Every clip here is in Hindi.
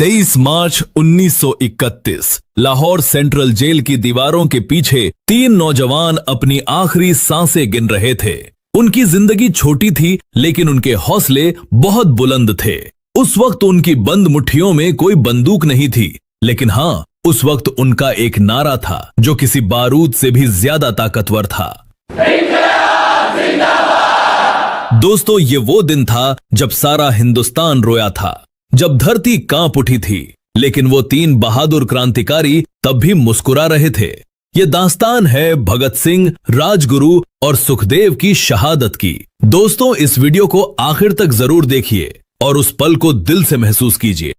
23 मार्च 1931 लाहौर सेंट्रल जेल की दीवारों के पीछे 3 नौजवान अपनी आखिरी सांसें गिन रहे थे। उनकी जिंदगी छोटी थी, लेकिन उनके हौसले बहुत बुलंद थे। उस वक्त उनकी बंद मुट्ठियों में कोई बंदूक नहीं थी, लेकिन हाँ, उस वक्त उनका एक नारा था जो किसी बारूद से भी ज्यादा ताकतवर था। दोस्तों, ये वो दिन था जब सारा हिंदुस्तान रोया था, जब धरती कांप उठी थी, लेकिन वो 3 बहादुर क्रांतिकारी तब भी मुस्कुरा रहे थे। ये दास्तान है भगत सिंह, राजगुरु और सुखदेव की शहादत की। दोस्तों, इस वीडियो को आखिर तक जरूर देखिए और उस पल को दिल से महसूस कीजिए।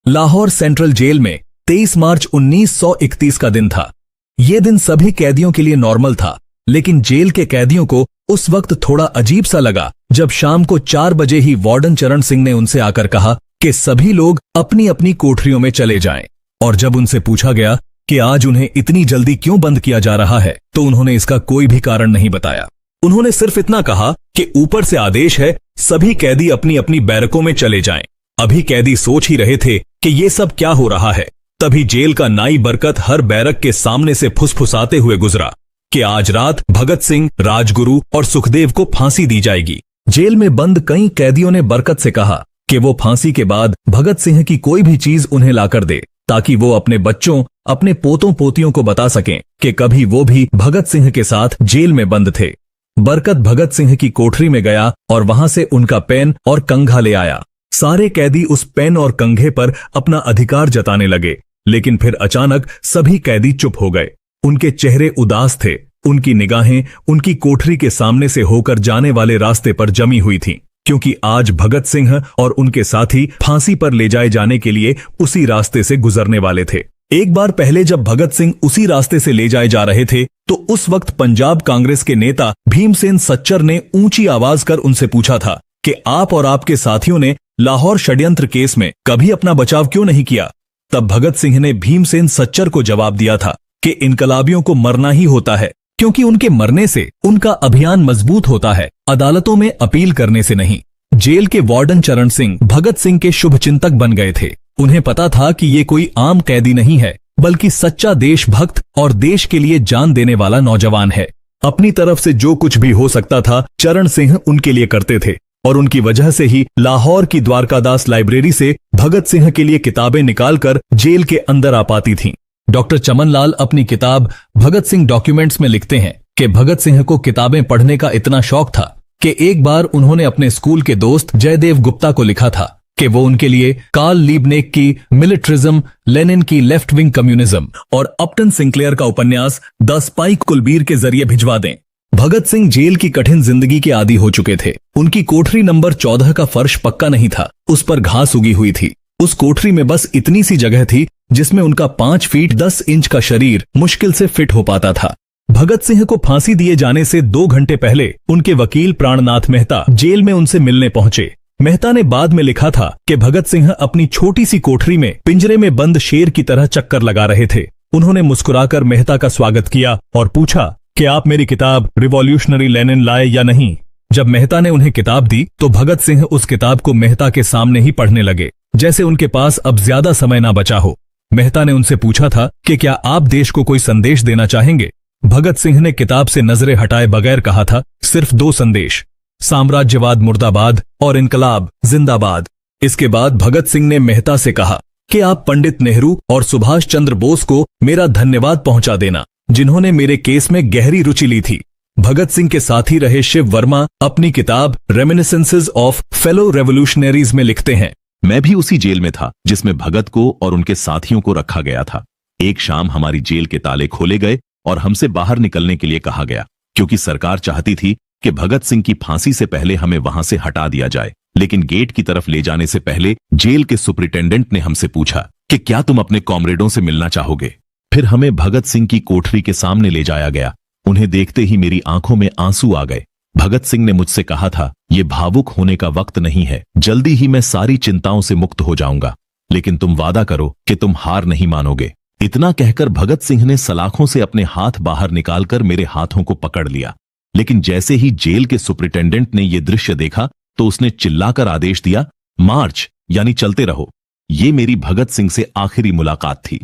लाहौर सेंट्रल जेल में 23 मार्च 1931 का दिन था। यह दिन सभी कैदियों के लिए नॉर्मल था, लेकिन जेल के कैदियों को उस वक्त थोड़ा अजीब सा लगा जब शाम को 4 बजे ही वार्डन चरण सिंह ने उनसे आकर कहा कि सभी लोग अपनी अपनी कोठरियों में चले जाएं। और जब उनसे पूछा गया कि आज उन्हें इतनी जल्दी क्यों बंद किया जा रहा है, तो उन्होंने इसका कोई भी कारण नहीं बताया। उन्होंने सिर्फ इतना कहा कि ऊपर से आदेश है, सभी कैदी अपनी अपनी बैरकों में चले जाएं। अभी कैदी सोच ही रहे थे कि ये सब क्या हो रहा है, तभी जेल का नाई बरकत हर बैरक के सामने से फुसफुसाते हुए गुजरा कि आज रात भगत सिंह, राजगुरु और सुखदेव को फांसी दी जाएगी। जेल में बंद कई कैदियों ने बरकत से कहा कि वो फांसी के बाद भगत सिंह की कोई भी चीज उन्हें लाकर दे, ताकि वो अपने बच्चों, अपने पोतों पोतियों को बता सकें कि कभी वो भी भगत सिंह के साथ जेल में बंद थे। बरकत भगत सिंह की कोठरी में गया और वहां से उनका पेन और कंघा ले आया। सारे कैदी उस पेन और कंघे पर अपना अधिकार जताने लगे, लेकिन फिर अचानक सभी कैदी चुप हो गए। उनके चेहरे उदास थे, उनकी निगाहें उनकी कोठरी के सामने से होकर जाने वाले रास्ते पर जमी हुई थीं, क्योंकि आज भगत सिंह और उनके साथी फांसी पर ले जाए जाने के लिए उसी रास्ते से गुजरने वाले थे। एक बार पहले जब भगत सिंह उसी रास्ते से ले जाए जा रहे थे, तो उस वक्त पंजाब कांग्रेस के नेता भीमसेन सच्चर ने ऊंची आवाज कर उनसे पूछा था कि आप और आपके साथियों ने लाहौर षड्यंत्र केस में कभी अपना बचाव क्यों नहीं किया। तब भगत सिंह ने भीमसेन सच्चर को जवाब दिया था कि इनकलाबियों को मरना ही होता है, क्योंकि उनके मरने से उनका अभियान मजबूत होता है, अदालतों में अपील करने से नहीं। जेल के वार्डन चरण सिंह भगत सिंह के शुभचिंतक बन गए थे। उन्हें पता था कि ये कोई आम कैदी नहीं है, बल्कि सच्चा देशभक्त और देश के लिए जान देने वाला नौजवान है। अपनी तरफ से जो कुछ भी हो सकता था, चरण सिंह उनके लिए करते थे, और उनकी वजह से ही लाहौर की द्वारकादास लाइब्रेरी से भगत सिंह के लिए किताबें निकालकर जेल के अंदर आ पाती थीं। डॉक्टर चमनलाल अपनी किताब भगत सिंह डॉक्यूमेंट्स में लिखते हैं कि भगत सिंह को किताबें पढ़ने का इतना शौक था कि एक बार उन्होंने अपने स्कूल के दोस्त जयदेव गुप्ता को लिखा था कि वो उनके लिए कार्ल लीबनेक की मिलिट्रिज्म, लेनिन की लेफ्ट विंग कम्युनिज्म और अपटन सिंक्लेयर का उपन्यास द स्पाइक कुलबीर के जरिए भिजवा दें। भगत सिंह जेल की कठिन जिंदगी के आदी हो चुके थे। उनकी कोठरी नंबर 14 का फर्श पक्का नहीं था, उस पर घास उगी हुई थी। उस कोठरी में बस इतनी सी जगह थी जिसमें उनका 5 फीट 10 इंच का शरीर मुश्किल से फिट हो पाता था। भगत सिंह को फांसी दिए जाने से 2 घंटे पहले उनके वकील प्राणनाथ मेहता जेल में उनसे मिलने पहुंचे। मेहता ने बाद में लिखा था कि भगत सिंह अपनी छोटी सी कोठरी में पिंजरे में बंद शेर की तरह चक्कर लगा रहे थे। उन्होंने मुस्कुराकर मेहता का स्वागत किया और पूछा कि आप मेरी किताब रिवॉल्यूशनरी लेनिन लाए या नहीं। जब मेहता ने उन्हें किताब दी तो भगत सिंह उस किताब को मेहता के सामने ही पढ़ने लगे, जैसे उनके पास अब ज्यादा समय ना बचा हो। मेहता ने उनसे पूछा था कि क्या आप देश को कोई संदेश देना चाहेंगे। भगत सिंह ने किताब से नजरें हटाए बगैर कहा था, सिर्फ 2 संदेश, साम्राज्यवाद मुर्दाबाद और इनकलाब जिंदाबाद। इसके बाद भगत सिंह ने मेहता से कहा कि आप पंडित नेहरू और सुभाष चंद्र बोस को मेरा धन्यवाद पहुंचा देना, जिन्होंने मेरे केस में गहरी रुचि ली थी। भगत सिंह के साथी रहे शिव वर्मा अपनी किताब रेमिनिसेंसेस ऑफ फेलो रेवोल्यूशनरीज में लिखते हैं, मैं भी उसी जेल में था जिसमें भगत को और उनके साथियों को रखा गया था। एक शाम हमारी जेल के ताले खोले गए और हमसे बाहर निकलने के लिए कहा गया, क्योंकि सरकार चाहती थी कि भगत सिंह की फांसी से पहले हमें वहां से हटा दिया जाए। लेकिन गेट की तरफ ले जाने से पहले जेल के सुपरिटेंडेंट ने हमसे पूछा कि क्या तुम अपने कॉमरेडों से मिलना चाहोगे। फिर हमें भगत सिंह की कोठरी के सामने ले जाया गया। उन्हें देखते ही मेरी आंखों में आंसू आ गए। भगत सिंह ने मुझसे कहा था, ये भावुक होने का वक्त नहीं है, जल्दी ही मैं सारी चिंताओं से मुक्त हो जाऊंगा, लेकिन तुम वादा करो कि तुम हार नहीं मानोगे। इतना कहकर भगत सिंह ने सलाखों से अपने हाथ बाहर निकालकर मेरे हाथों को पकड़ लिया। लेकिन जैसे ही जेल के सुपरिटेंडेंट ने यह दृश्य देखा तो उसने चिल्लाकर आदेश दिया, मार्च, यानी चलते रहो। ये मेरी भगत सिंह से आखिरी मुलाकात थी।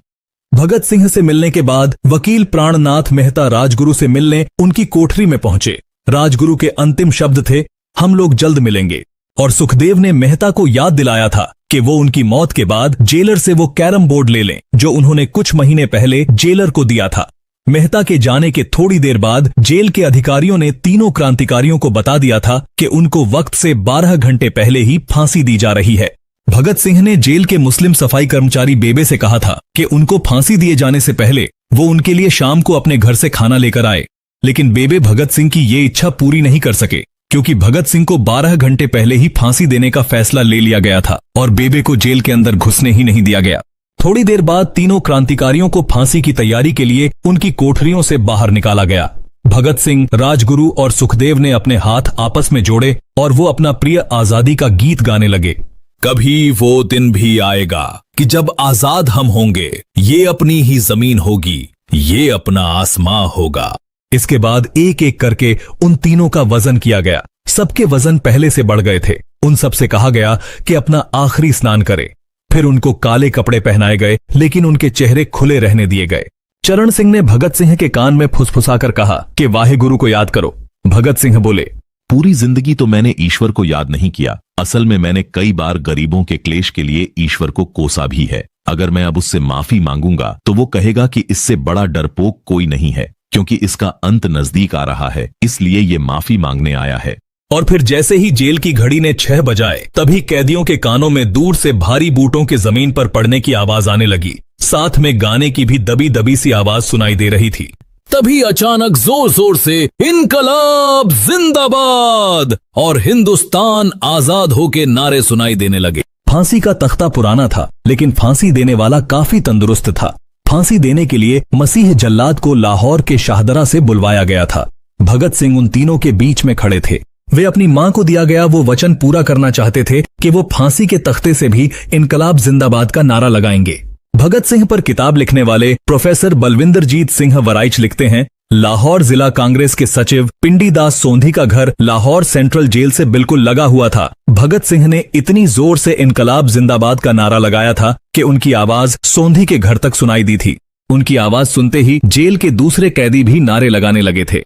भगत सिंह से मिलने के बाद वकील प्राणनाथ मेहता राजगुरु से मिलने उनकी कोठरी में पहुंचे। राजगुरु के अंतिम शब्द थे, हम लोग जल्द मिलेंगे। और सुखदेव ने मेहता को याद दिलाया था कि वो उनकी मौत के बाद जेलर से वो कैरम बोर्ड ले लें जो उन्होंने कुछ महीने पहले जेलर को दिया था। मेहता के जाने के थोड़ी देर बाद जेल के अधिकारियों ने तीनों क्रांतिकारियों को बता दिया था कि उनको वक्त से 12 घंटे पहले ही फांसी दी जा रही है। भगत सिंह ने जेल के मुस्लिम सफाई कर्मचारी बेबे से कहा था कि उनको फांसी दिए जाने से पहले वो उनके लिए शाम को अपने घर से खाना लेकर आए, लेकिन बेबे भगत सिंह की ये इच्छा पूरी नहीं कर सके क्योंकि भगत सिंह को 12 घंटे पहले ही फांसी देने का फैसला ले लिया गया था और बेबे को जेल के अंदर घुसने ही नहीं दिया गया। थोड़ी देर बाद तीनों क्रांतिकारियों को फांसी की तैयारी के लिए उनकी कोठरियों से बाहर निकाला गया। भगत सिंह, राजगुरु और सुखदेव ने अपने हाथ आपस में जोड़े और वो अपना प्रिय आजादी का गीत गाने लगे। कभी वो दिन भी आएगा कि जब आजाद हम होंगे, ये अपनी ही जमीन होगी, ये अपना आसमां होगा। इसके बाद एक एक करके उन तीनों का वजन किया गया। सबके वजन पहले से बढ़ गए थे। उन सब से कहा गया कि अपना आखिरी स्नान करे। फिर उनको काले कपड़े पहनाए गए, लेकिन उनके चेहरे खुले रहने दिए गए। चरण सिंह ने भगत सिंह के कान में फुसफुसाकर कहा कि वाहेगुरु को याद करो। भगत सिंह बोले, पूरी जिंदगी तो मैंने ईश्वर को याद नहीं किया। असल में मैंने कई बार गरीबों के क्लेश के लिए ईश्वर को कोसा भी है। अगर मैं अब उससे माफी मांगूंगा तो वो कहेगा कि इससे बड़ा डरपोक कोई नहीं है, क्योंकि इसका अंत नजदीक आ रहा है, इसलिए ये माफी मांगने आया है। और फिर जैसे ही जेल की घड़ी ने 6 बजाए, तभी कैदियों के कानों में दूर से भारी बूटों के जमीन पर पड़ने की आवाज आने लगी। साथ में गाने की भी दबी दबी सी आवाज सुनाई दे रही थी। तभी अचानक जोर जोर से इनकलाब जिंदाबाद और हिंदुस्तान आजाद होके नारे सुनाई देने लगे। फांसी का तख्ता पुराना था, लेकिन फांसी देने वाला काफी तंदुरुस्त था। फांसी देने के लिए मसीह जल्लाद को लाहौर के शाहदरा से बुलवाया गया था। भगत सिंह उन तीनों के बीच में खड़े थे। वे अपनी मां को दिया गया वो वचन पूरा करना चाहते थे कि वो फांसी के तख्ते से भी इनकलाब जिंदाबाद का नारा लगाएंगे। भगत सिंह पर किताब लिखने वाले प्रोफेसर बलविंदरजीत सिंह वराइच लिखते हैं, लाहौर जिला कांग्रेस के सचिव पिंडी दास सोंधी का घर लाहौर सेंट्रल जेल से बिल्कुल लगा हुआ था। भगत सिंह ने इतनी जोर से इनकलाब जिंदाबाद का नारा लगाया था कि उनकी आवाज सोंधी के घर तक सुनाई दी थी। उनकी आवाज सुनते ही जेल के दूसरे कैदी भी नारे लगाने लगे थे।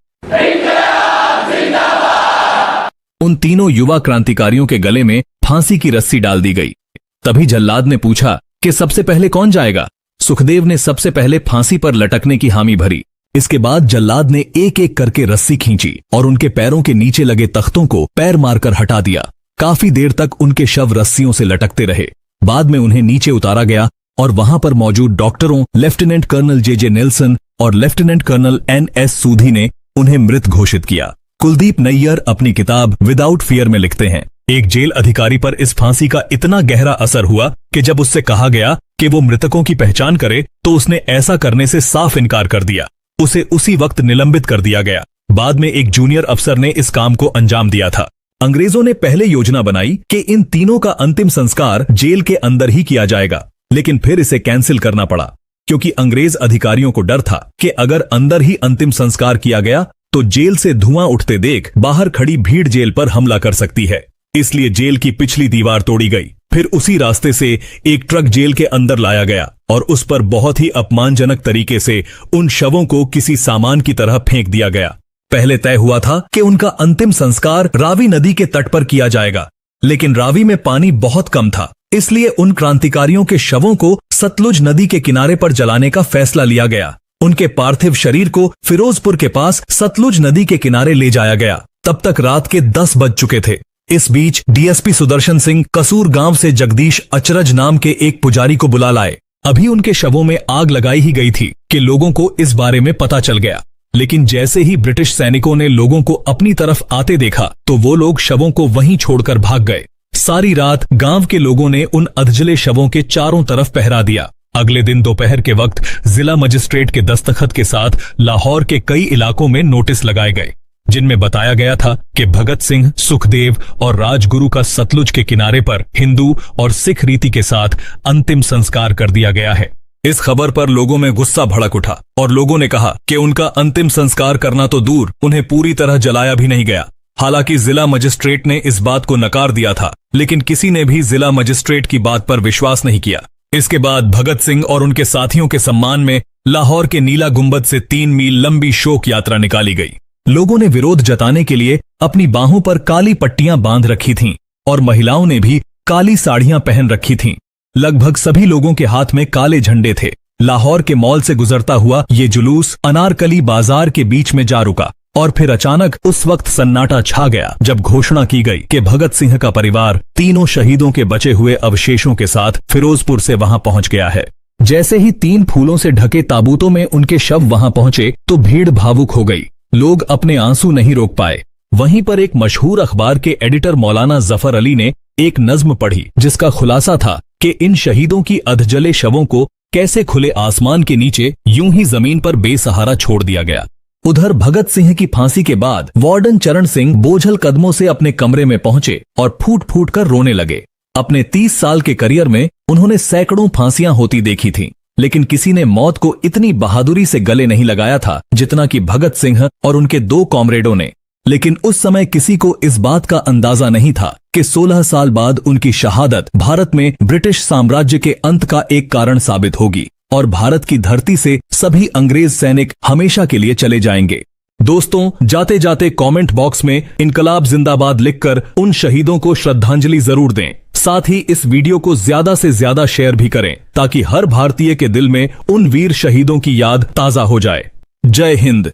उन तीनों युवा क्रांतिकारियों के गले में फांसी की रस्सी डाल दी गई। तभी जल्लाद ने पूछा कि सबसे पहले कौन जाएगा। सुखदेव ने सबसे पहले फांसी पर लटकने की हामी भरी। इसके बाद जल्लाद ने एक एक करके रस्सी खींची और उनके पैरों के नीचे लगे तख्तों को पैर मारकर हटा दिया। काफी देर तक उनके शव रस्सियों से लटकते रहे। बाद में उन्हें नीचे उतारा गया और वहां पर मौजूद डॉक्टरों लेफ्टिनेंट कर्नल जे नेल्सन और लेफ्टिनेंट कर्नल NS सूधी ने उन्हें मृत घोषित किया। कुलदीप नैयर अपनी किताब विदाउट फियर में लिखते हैं, एक जेल अधिकारी पर इस फांसी का इतना गहरा असर हुआ कि जब उससे कहा गया कि वो मृतकों की पहचान करे तो उसने ऐसा करने से साफ इनकार कर दिया। उसे उसी वक्त निलंबित कर दिया गया। बाद में एक जूनियर अफसर ने इस काम को अंजाम दिया था। अंग्रेजों ने पहले योजना बनाई कि इन तीनों का अंतिम संस्कार जेल के अंदर ही किया जाएगा, लेकिन फिर इसे कैंसिल करना पड़ा क्योंकि अंग्रेज अधिकारियों को डर था कि अगर अंदर ही अंतिम संस्कार किया गया तो जेल से धुआं उठते देख बाहर खड़ी भीड़ जेल पर हमला कर सकती है। इसलिए जेल की पिछली दीवार तोड़ी गई। फिर उसी रास्ते से एक ट्रक जेल के अंदर लाया गया और उस पर बहुत ही अपमानजनक तरीके से उन शवों को किसी सामान की तरह फेंक दिया गया। पहले तय हुआ था कि उनका अंतिम संस्कार रावी नदी के तट पर किया जाएगा, लेकिन रावी में पानी बहुत कम था, इसलिए उन क्रांतिकारियों के शवों को सतलुज नदी के किनारे पर जलाने का फैसला लिया गया। उनके पार्थिव शरीर को फिरोजपुर के पास सतलुज नदी के किनारे ले जाया गया। तब तक रात के 10 बज चुके थे। इस बीच डीएसपी सुदर्शन सिंह कसूर गांव से जगदीश अचरज नाम के एक पुजारी को बुला लाए। अभी उनके शवों में आग लगाई ही गई थी कि लोगों को इस बारे में पता चल गया, लेकिन जैसे ही ब्रिटिश सैनिकों ने लोगों को अपनी तरफ आते देखा तो वो लोग शवों को वहीं छोड़कर भाग गए। सारी रात गांव के लोगों ने उन अधजले शवों के चारों तरफ पहरा दिया। अगले दिन दोपहर के वक्त जिला मजिस्ट्रेट के दस्तखत के साथ लाहौर के कई इलाकों में नोटिस लगाए गए, जिनमें बताया गया था कि भगत सिंह, सुखदेव और राजगुरु का सतलुज के किनारे पर हिंदू और सिख रीति के साथ अंतिम संस्कार कर दिया गया है। इस खबर पर लोगों में गुस्सा भड़क उठा और लोगों ने कहा कि उनका अंतिम संस्कार करना तो दूर, उन्हें पूरी तरह जलाया भी नहीं गया। हालांकि जिला मजिस्ट्रेट ने इस बात को नकार दिया था, लेकिन किसी ने भी जिला मजिस्ट्रेट की बात पर विश्वास नहीं किया। इसके बाद भगत सिंह और उनके साथियों के सम्मान में लाहौर के नीला गुंबद से 3 मील लंबी शोक यात्रा निकाली गई। लोगों ने विरोध जताने के लिए अपनी बाहों पर काली पट्टियां बांध रखी थीं और महिलाओं ने भी काली साड़ियां पहन रखी थीं। लगभग सभी लोगों के हाथ में काले झंडे थे। लाहौर के मॉल से गुजरता हुआ ये जुलूस अनारकली बाजार के बीच में जा रुका और फिर अचानक उस वक्त सन्नाटा छा गया जब घोषणा की गई कि भगत सिंह का परिवार तीनों शहीदों के बचे हुए अवशेषों के साथ फिरोजपुर से वहां पहुंच गया है। जैसे ही 3 फूलों से ढके ताबूतों में उनके शव वहां पहुंचे तो भीड़ भावुक हो गई। लोग अपने आंसू नहीं रोक पाए। वहीं पर एक मशहूर अखबार के एडिटर मौलाना जफर अली ने एक नज्म पढ़ी जिसका खुलासा था कि इन शहीदों की अधजले शवों को कैसे खुले आसमान के नीचे यूं ही जमीन पर बेसहारा छोड़ दिया गया। उधर भगत सिंह की फांसी के बाद वार्डन चरण सिंह बोझल कदमों से अपने कमरे में पहुंचे और फूट फूट कर रोने लगे। अपने 30 साल के करियर में उन्होंने सैकड़ों फांसियां होती देखी थीं, लेकिन किसी ने मौत को इतनी बहादुरी से गले नहीं लगाया था जितना कि भगत सिंह और उनके 2 कॉमरेडों ने। लेकिन उस समय किसी को इस बात का अंदाजा नहीं था कि 16 साल बाद उनकी शहादत भारत में ब्रिटिश साम्राज्य के अंत का एक कारण साबित होगी और भारत की धरती से सभी अंग्रेज सैनिक हमेशा के लिए चले जाएंगे। दोस्तों, जाते जाते कमेंट बॉक्स में इनकलाब जिंदाबाद लिखकर उन शहीदों को श्रद्धांजलि जरूर दें। साथ ही इस वीडियो को ज्यादा से ज्यादा शेयर भी करें ताकि हर भारतीय के दिल में उन वीर शहीदों की याद ताजा हो जाए। जय हिंद।